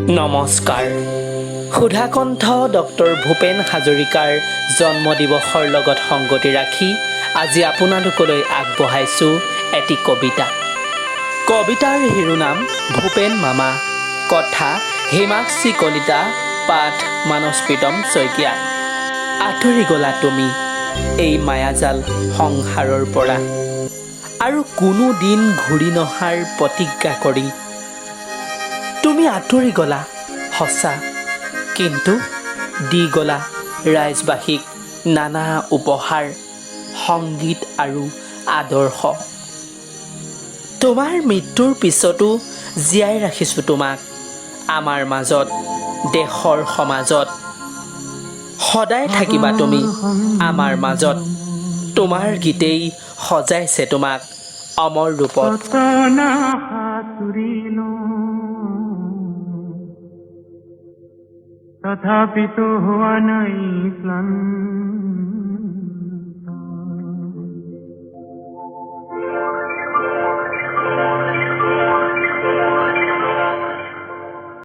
নমস্কাৰ। সুধাকণ্ঠ ডক্টৰ ভূপেন হাজৰিকাৰ জন্মদিৱসৰ লগত সংগতি ৰাখি আজি আপোনালোকলৈ আগবঢ়াইছোঁ এটি কবিতা। কবিতাৰ শিৰোনাম ভূপেন মামা, কথা হিমাক্ষী কলিতা, পাঠ মানস প্ৰীতম শইকীয়া। আঁতৰি গ'লা তুমি এই মায়াজাল সংসাৰৰ পৰা, আৰু কোনো দিন ঘূৰি নহাৰ প্ৰতিজ্ঞা কৰি। তুমি আঁতৰি গ'লা সঁচা, কিন্তু দি গ'লা ৰাইজবাসীক নানা উপহাৰ, সংগীত আৰু আদৰ্শ। তোমাৰ মৃত্যুৰ পিছতো জীয়াই ৰাখিছোঁ তোমাক আমাৰ মাজত, দেশৰ সমাজত। সদায় থাকিবা তুমি আমাৰ মাজত, তোমাৰ গীতেই সজাইছে তোমাক অমৰ ৰূপত। তথাপিতো হোৱা নাই প্লান,